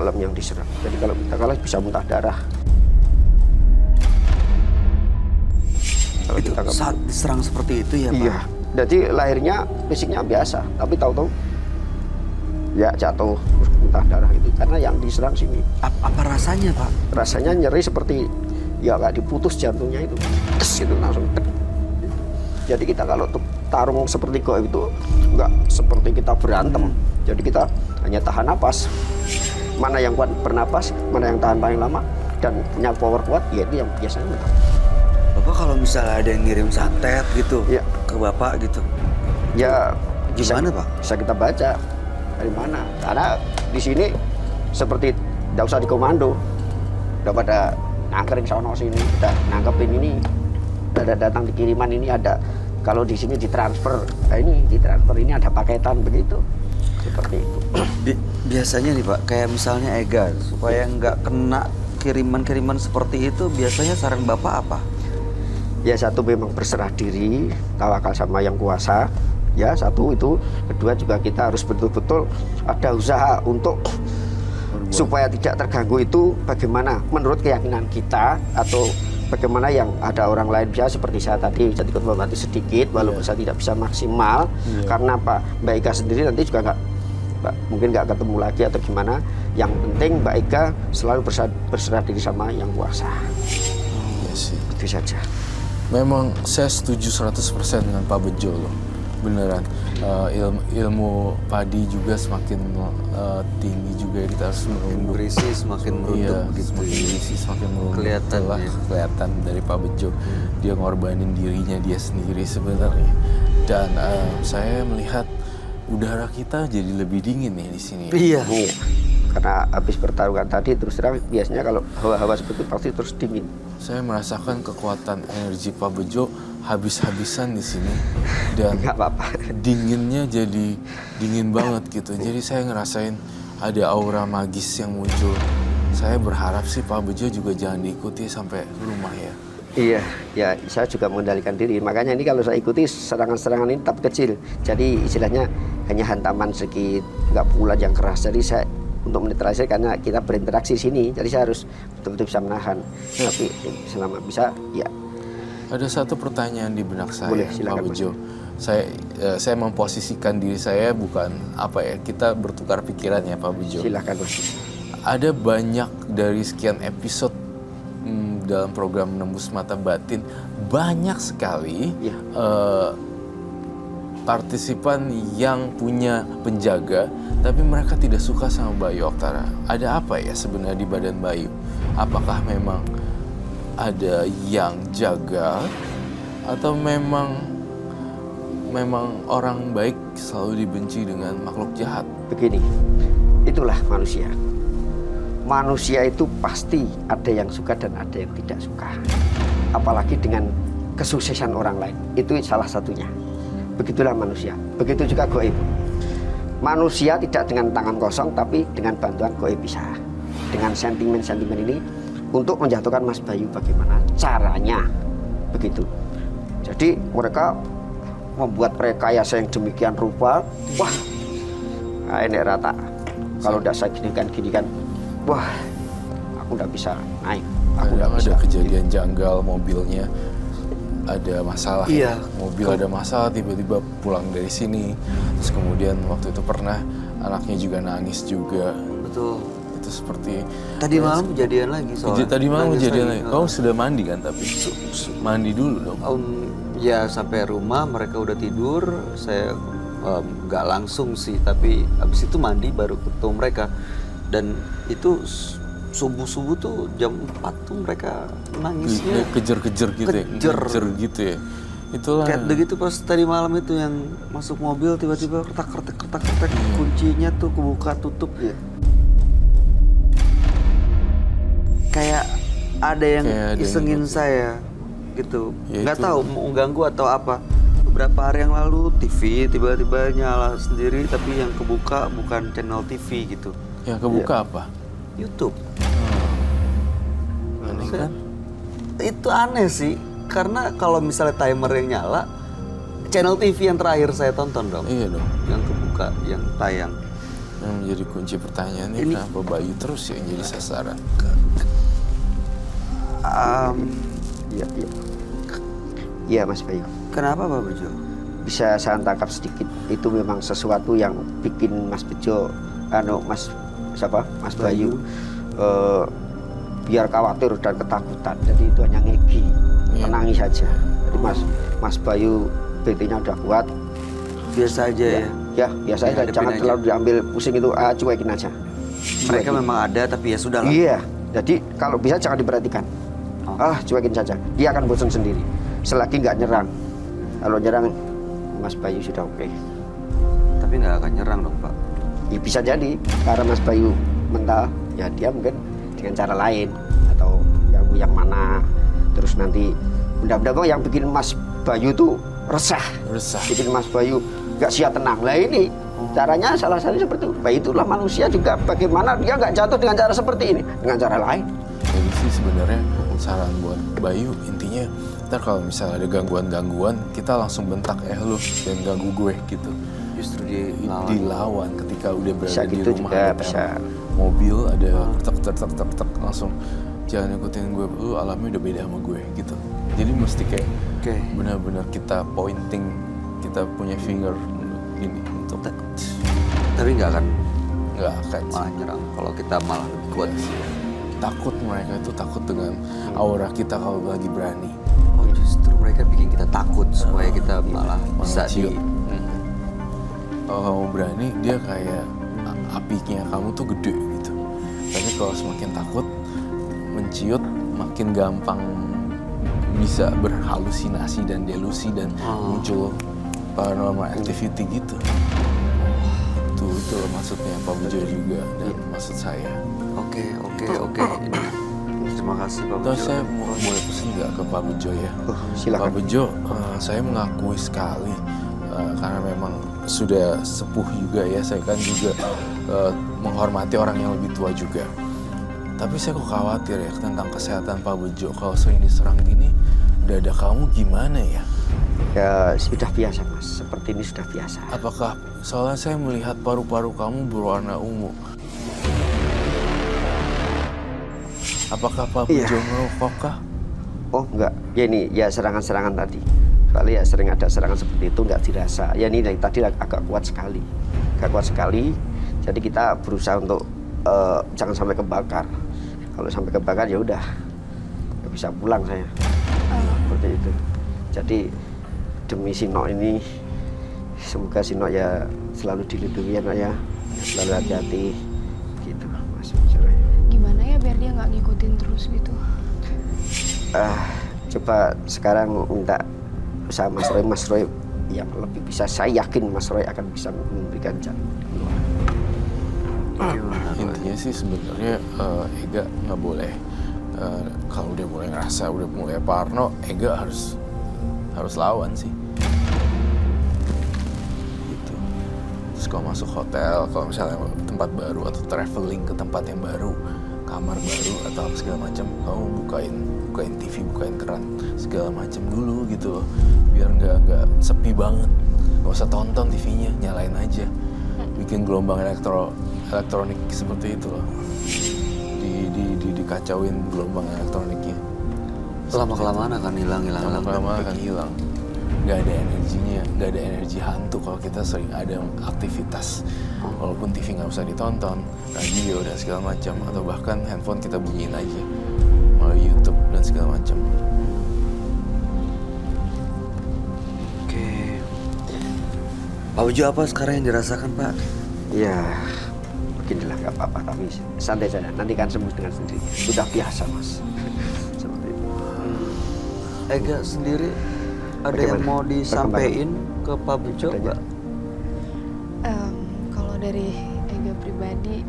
dalam yang diserang. Jadi kalau kita kalah bisa muntah darah. Kalau Itu kita nggak- saat diserang seperti itu ya Pak? Iya. Jadi lahirnya fisiknya biasa, tapi tahu-tahu ya jatuh terus muntah darah itu karena yang diserang sini. Apa rasanya Pak? Rasanya nyeri seperti ya kayak diputus jantungnya itu. Tes gitu langsung tek. Jadi kita kalau tarung seperti goib itu nggak seperti kita berantem. Jadi kita hanya tahan napas. Mana yang kuat bernapas, mana yang tahan paling lama dan punya power kuat, ya itu yang biasanya menang. Bapak kalau misalnya ada yang ngirim santet gitu Iya. ke Bapak gitu, Ya gimana Pak? Bisa kita baca dari mana. Karena di sini seperti tidak usah dikomando. Udah pada nangkring sono sini, udah nangkepin ini. Ada datang di kiriman ini ada. Kalau di sini ditransfer, ini ditransfer ini ada paketan begitu. Seperti itu. Biasanya nih Pak, kayak misalnya Ega, supaya nggak kena kiriman-kiriman seperti itu, biasanya saran Bapak apa? Ya satu memang berserah diri, tawakal sama yang kuasa. Ya satu itu, kedua juga kita harus betul-betul ada usaha untuk supaya tidak terganggu itu bagaimana menurut keyakinan kita atau bagaimana yang ada orang lain bisa seperti saya tadi jadi ikut membantu sedikit walaupun saya tidak bisa maksimal karena Pak Mbak Ika sendiri nanti juga mungkin nggak ketemu lagi atau gimana. Yang penting Mbak Ika selalu berserah diri sama yang kuasa. Iya sih. Itu saja. Memang saya setuju 100% dengan Pak Bejo loh. Beneran. Ilmu padi juga semakin tinggi juga, kita harus merunduk. Berisi semakin merunduk Iya, gitu. semakin berisi, semakin merunduk. Kelihatan Itulah ya. kelihatan dari Pak Bejo. Dia ngorbanin dirinya dia sendiri sebenarnya. Dan saya melihat udara kita jadi lebih dingin nih di sini. Iya. Iya. Karena habis pertarungan tadi terus terang biasanya kalau hawa-hawa seperti itu pasti terus dingin. Saya merasakan kekuatan energi Pak Bejo habis-habisan di sini dan Nggak apa-apa. dinginnya jadi dingin banget gitu. Jadi saya ngerasain ada aura magis yang muncul. Saya berharap sih Pak Bejo juga jangan diikuti sampai rumah ya. Iya, ya saya juga mengendalikan diri. Makanya ini kalau saya ikuti serangan-serangan ini tetap kecil. Jadi istilahnya hanya hantaman sedikit, nggak pula yang keras. Jadi saya untuk menetralisir karena kita berinteraksi di sini. Jadi saya harus betul-betul bisa menahan. Tapi selama bisa, ya. Ada satu pertanyaan di benak saya, Boleh, silakan, Pak Bejo. Saya memposisikan diri saya bukan apa ya, kita bertukar pikiran ya Pak Bejo. Silakan Mas. Ada banyak dari sekian episode dalam program Menembus Mata Batin, banyak sekali Iya. partisipan yang punya penjaga, tapi mereka tidak suka sama Bayu Oktara. Ada apa ya sebenarnya di badan Bayu? Apakah memang ada yang jaga atau memang orang baik selalu dibenci dengan makhluk jahat? Begini, itulah manusia. Manusia itu pasti ada yang suka dan ada yang tidak suka. Apalagi dengan kesuksesan orang lain, itu salah satunya. Begitulah manusia. Begitu juga goib. Manusia tidak dengan tangan kosong, tapi dengan bantuan goib bisa. Dengan sentimen-sentimen ini untuk menjatuhkan Mas Bayu bagaimana caranya. Begitu. Jadi mereka membuat rekayasa yang demikian rupa. Wah, nah ini rata. Kalau udah saya ginikan, wah, aku udah bisa naik. Aku udah Kadang bisa. ada kejadian janggal, mobilnya ada masalah. Iya. Mobil ada masalah, tiba-tiba pulang dari sini. Terus kemudian waktu itu pernah anaknya juga nangis juga. Betul. Itu seperti Tadi malam kejadian lagi soalnya. tadi malam Nangis kejadian lagi. lagi. Kamu sudah mandi kan tapi mandi dulu dong. Ya sampai rumah mereka udah tidur, saya nggak langsung sih, tapi abis itu mandi baru ketemu mereka. Dan itu subuh-subuh tuh jam 4 tuh mereka nangisnya. Kejar-kejar gitu ya. Kejar. Kejar gitu ya. Itulah. Kayak begitu pas tadi malam itu yang masuk mobil tiba-tiba kertak kuncinya tuh kebuka tutup ya. Kayak ada yang Kayak ada yang isengin gitu. saya gitu. Ya Nggak itu. tahu mau ganggu atau apa. Beberapa hari yang lalu TV tiba-tiba nyala sendiri tapi yang kebuka bukan channel TV gitu. Yang kebuka apa? YouTube. Aneh kan? Itu aneh sih karena kalau misalnya timer yang nyala channel TV yang terakhir saya tonton dong. Iya dong. Yang kebuka, yang tayang. Yang menjadi kunci pertanyaannya kenapa Bayu terus yang jadi sasaran? Iya, iya. Iya Mas Bayu. Kenapa Pak Bejo? Bisa saya tangkap sedikit, itu memang sesuatu yang bikin Mas Bejo, Mas Bayu, biar khawatir dan ketakutan. Jadi itu hanya ngegi, tenangi saja. Jadi Mas Bayu BT-nya udah kuat. Biasa aja ya? Ya, biasa aja. Jangan aja. terlalu diambil pusing itu, cuekin aja. Mereka memang ada tapi ya sudah lah. Iya, jadi kalau bisa jangan diperhatikan. Cuekin saja. Dia akan bosan sendiri. Selagi nggak nyerang. Kalau nyerang, Mas Bayu sudah oke. Tapi nggak akan nyerang dong Pak. Ya, bisa jadi karena Mas Bayu mental, ya dia mungkin dengan cara lain atau yang mana. Terus nanti benda-benda yang bikin Mas Bayu tuh resah. Bikin Mas Bayu nggak siap tenang. Lah ini caranya salah satunya seperti itu. Bah, itulah manusia juga, bagaimana dia nggak jatuh dengan cara seperti ini, dengan cara lain. Jadi sih sebenarnya saran buat Bayu intinya, ntar kalau misalnya ada gangguan-gangguan, kita langsung bentak lu dan ganggu gue gitu. Justru dilawan ketika udah berada Bisa di gitu rumah, juga, ada bisa. mobil, ada tek langsung jangan ikutin gue, lu alamnya udah beda sama gue gitu. Jadi mesti kayak benar-benar kita pointing, kita punya finger ini untuk tapi nggak akan malah nyerang kalau kita malah lebih kuat. Takut, mereka itu takut dengan aura kita kalau lagi berani. Oh justru mereka bikin kita takut supaya kita malah bisa ciut. Kalau kamu berani, dia kayak apinya kamu tuh gede gitu. Tapi kalau semakin takut, menciut makin gampang bisa berhalusinasi dan delusi dan muncul paranormal activity gitu. Itu maksudnya Pak Bejo juga dan maksud saya. Oke. Terima kasih Pak Bejo. Terus saya boleh pesan nggak ke Pak Bejo ya? Silakan. Pak Bejo, saya mengakui sekali karena memang sudah sepuh juga ya. Saya kan juga menghormati orang yang lebih tua juga. Tapi saya kok khawatir ya tentang kesehatan Pak Bejo. Kalau sering diserang gini, dada kamu gimana ya? Ya sudah biasa Mas, seperti ini sudah biasa. Apakah soalnya saya melihat paru-paru kamu berwarna ungu? Apakah Pak Bejo merokok kah? Oh enggak, ya ini ya serangan-serangan tadi. Soalnya ya sering ada serangan seperti itu nggak dirasa. Ya ini tadi agak kuat sekali, Jadi kita berusaha untuk jangan sampai kebakar. Kalau sampai kebakar ya udah, nggak bisa pulang saya. Seperti itu. Jadi demi Sino ini, semoga Sino ya selalu dilindungi ya Nak ya, selalu hati-hati gitu Mas Bejo. Gimana ya biar dia nggak ngikutin terus gitu? Coba sekarang minta sama Mas Roy yang lebih bisa. Saya yakin Mas Roy akan bisa memberikan jalan keluar. Intinya sih sebenarnya Ega nggak boleh kalau udah mulai ngerasa udah mulai parno, Ega harus lawan sih. Gitu. Terus kalau masuk hotel, kalau misalnya tempat baru atau traveling ke tempat yang baru, kamar baru atau apa segala macam, kamu bukain TV, bukain keran segala macam dulu gitu loh, biar nggak sepi banget. Nggak usah tonton TV-nya, nyalain aja, bikin gelombang elektronik seperti itu loh, dikacauin gelombang elektroniknya. Lama-kelamaan akan hilang. Lama-kelamaan akan hilang. Nggak ada energinya, nggak ada energi hantu kalau kita sering ada aktivitas. Walaupun TV nggak usah ditonton, radio dan segala macam, atau bahkan handphone kita bunyiin aja melalui YouTube dan segala macam. Oke. Pak Bejo, apa sekarang yang dirasakan Pak? Ya beginilah, nggak apa-apa, tapi santai saja. Nanti kan sembuh dengan sendiri. Sudah biasa Mas. Seperti itu. Ega sendiri ada Bagaimana yang mau disampaikan ke Pak Bejo nggak? Kalau dari Ega pribadi,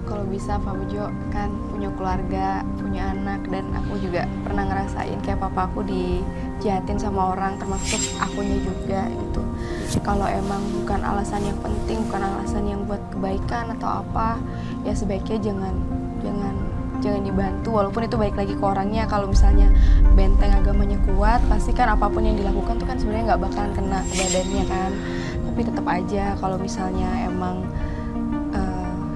kalau bisa Pak Bejo kan punya keluarga, punya anak, dan aku juga pernah ngerasain kayak papaku dijahatin sama orang, termasuk akunya juga gitu. Kalau emang bukan alasan yang penting, bukan alasan yang buat kebaikan atau apa, ya sebaiknya jangan dibantu, walaupun itu baik lagi ke orangnya. Kalau misalnya benteng agamanya kuat, pasti kan apapun yang dilakukan tuh kan sebenarnya nggak bakalan kena ke badannya kan. Tapi tetap aja kalau misalnya emang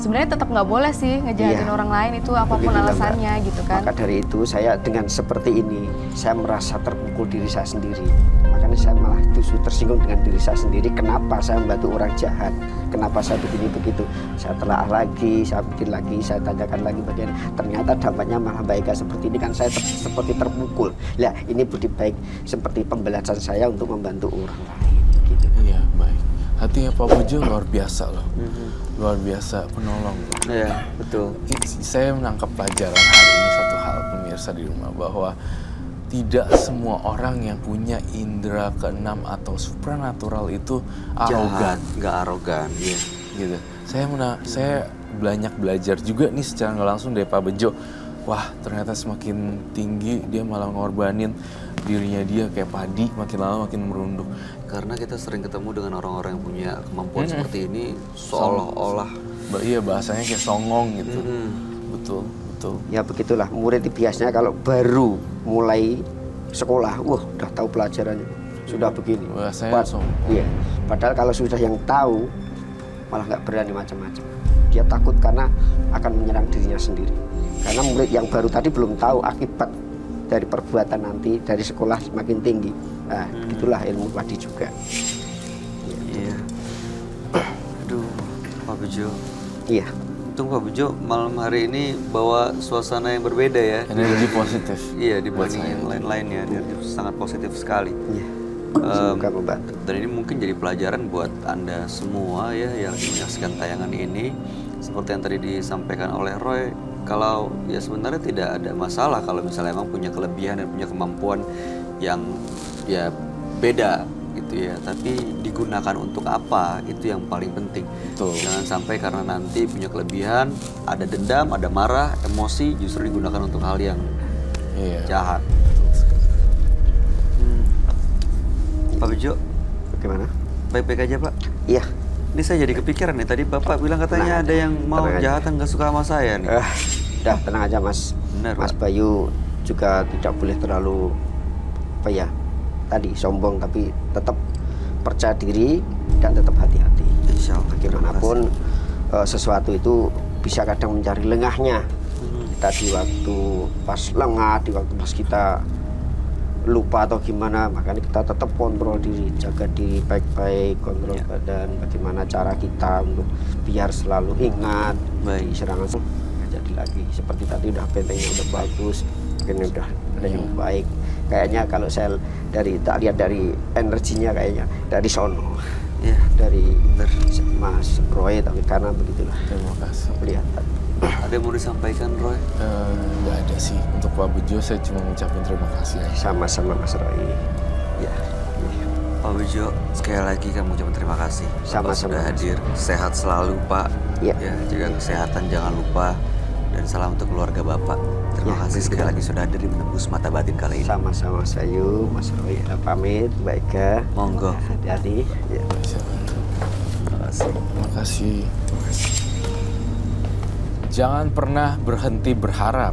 sebenarnya tetap nggak boleh sih ngejahatin Iya. orang lain, itu apapun Begitulah, Mbak. alasannya gitu kan. Maka dari itu saya dengan seperti ini saya merasa terpukul diri saya sendiri. Makanya saya malah justru tersinggung dengan diri saya sendiri. Kenapa saya membantu orang jahat? Kenapa saya begini begitu? Saya telah lagi, saya pikir lagi, saya tanyakan lagi bagaimana. Ternyata dampaknya malah Mbak Ega seperti ini kan saya seperti terpukul. Lah ini budi baik seperti pembelajaran saya untuk membantu orang lain. Gitu. Iya, baik. Hatinya Pak Bejo luar biasa loh. Luar biasa penolong. Iya, betul. Saya menangkap pelajaran hari ini satu hal pemirsa di rumah, bahwa tidak semua orang yang punya indera keenam atau supranatural itu arogan. Nggak arogan, iya. Gitu. Saya banyak belajar juga nih secara nggak langsung dari Pak Bejo. Wah, ternyata semakin tinggi dia malah ngorbanin dirinya dia kayak padi, makin lama makin merunduk. Karena kita sering ketemu dengan orang-orang yang punya kemampuan seperti ini, seolah-olah Iya, bahasanya kayak songong gitu. Betul, betul. Ya begitulah, murid biasanya kalau baru mulai sekolah, wah udah tahu pelajarannya, sudah begini. Bahasanya Iya. Padahal kalau sudah yang tahu, malah nggak berani macam-macam. Dia takut karena akan menyerang dirinya sendiri. Karena murid yang baru tadi belum tahu akibat dari perbuatan nanti dari sekolah semakin tinggi. Nah, itulah ilmu padi juga. iya. Aduh, Pak Bejo. Iya. Untung Pak Bejo malam hari ini bawa suasana yang berbeda ya. Energi positif. Iya, buat dibanding saya. yang lain-lainnya. Dia sangat positif sekali. Iya. Semoga membantu. Dan ini mungkin jadi pelajaran buat Anda semua ya yang menyaksikan tayangan ini. Seperti yang tadi disampaikan oleh Roy, kalau ya sebenarnya tidak ada masalah kalau misalnya emang punya kelebihan dan punya kemampuan yang ya beda gitu ya. Tapi digunakan untuk apa, itu yang paling penting. Betul. Jangan sampai karena nanti punya kelebihan, ada dendam, ada marah, emosi, justru digunakan untuk hal yang Iya. jahat. Pak Bejo, Bagaimana? baik-baik aja Pak? Iya. Ini saya jadi kepikiran nih, tadi Bapak bilang katanya ada yang mau tenang aja. jahatan nggak suka sama saya nih. Udah tenang aja Mas. Benar, Mas Pak. Bayu juga tidak boleh terlalu apa ya tadi sombong, tapi tetap percaya diri dan tetap hati-hati. Insya Allah. Bagaimanapun sesuatu itu bisa kadang mencari lengahnya. Kita di waktu pas lengah, di waktu pas kita lupa atau gimana, makanya kita tetap kontrol diri, jaga diri baik-baik, kontrol badan, bagaimana cara kita untuk biar selalu ingat. Baik. Serangan nggak jadi lagi seperti tadi, udah bentengnya udah bagus, mungkin udah ada yang baik. Kayaknya kalau saya tak lihat dari energinya, kayaknya dari sono, Iya. dari Mas Roy, tapi karena begitulah Terima kasih. kelihatan. Ada yang mau disampaikan Roy? Nggak ada sih. Untuk Pak Bejo saya cuma ngucapin terima kasih aja. Sama-sama Mas Roy. Ya. Pak Bejo, sekali lagi kami ucapkan terima kasih. Bapak Sama-sama, sudah Mas. hadir. Sehat selalu Pak. Iya. Ya, jaga kesehatan jangan lupa. Dan salam untuk keluarga Bapak. Terima Ya, kasih sekali lagi sudah hadir di Menembus Mata Batin kali ini. Sama-sama Mas Ayu, Mas Roy. Pamit, Mbak Ega. Monggo. Hati-hati. Ya. Terima kasih. Terima kasih. Jangan pernah berhenti berharap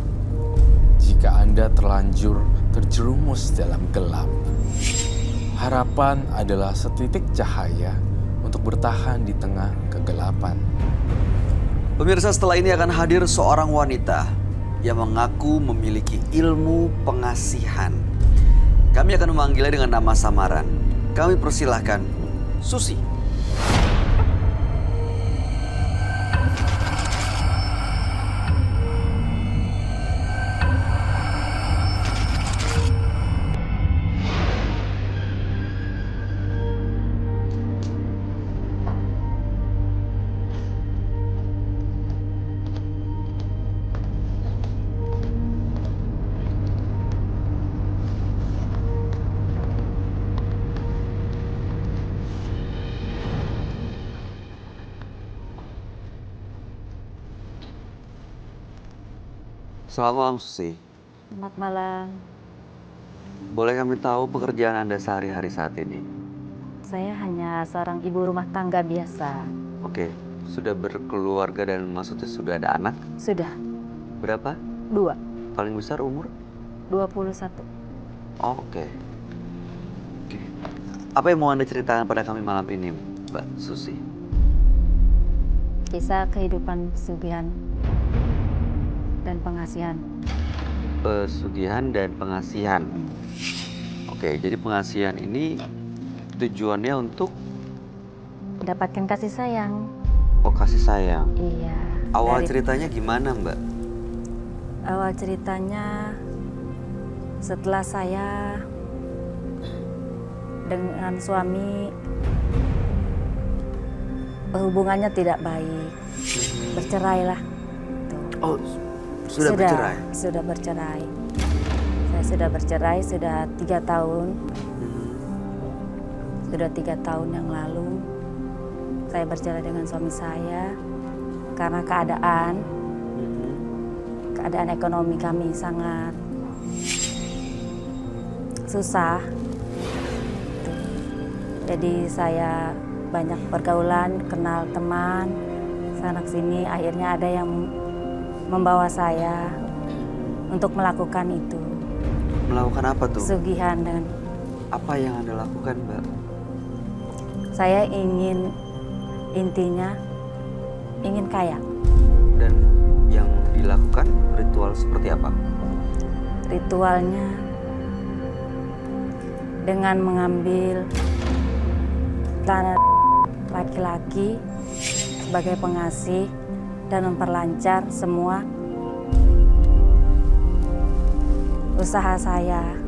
jika Anda terlanjur terjerumus dalam gelap. Harapan adalah setitik cahaya untuk bertahan di tengah kegelapan. Pemirsa, setelah ini akan hadir seorang wanita yang mengaku memiliki ilmu pengasihan. Kami akan memanggilnya dengan nama samaran. Kami persilahkan Susi. Selamat malam Susi. Selamat malam. Boleh kami tahu pekerjaan Anda sehari-hari saat ini? Saya hanya seorang ibu rumah tangga biasa. Oke, sudah berkeluarga dan maksudnya sudah ada anak? Sudah Berapa? 2, Paling besar umur? 21. Oh, oke. Oke. Apa yang mau Anda ceritakan pada kami malam ini, Mbak Susi? Kisah kehidupan pesugihan dan pengasihan. Pesugihan dan pengasihan. Oke, jadi pengasihan ini tujuannya untuk Mendapatkan kasih sayang. kasih sayang. Iya. Awal Dari- ceritanya gimana, Mbak? Awal ceritanya setelah saya dengan suami hubungannya tidak baik, bercerailah. Tuh. Oh, sudah bercerai. Sudah bercerai. Saya sudah bercerai sudah 3 tahun. Sudah 3 tahun yang lalu saya bercerai dengan suami saya karena keadaan ekonomi kami sangat susah. Jadi saya banyak pergaulan, kenal teman, sana sini. Akhirnya ada yang membawa saya untuk melakukan itu. Melakukan apa tuh? Pesugihan dan Apa yang Anda lakukan, Mbak? saya intinya ingin kaya. Dan yang dilakukan ritual seperti apa? Ritualnya dengan mengambil tanah laki-laki sebagai pengasih dan memperlancar semua usaha saya.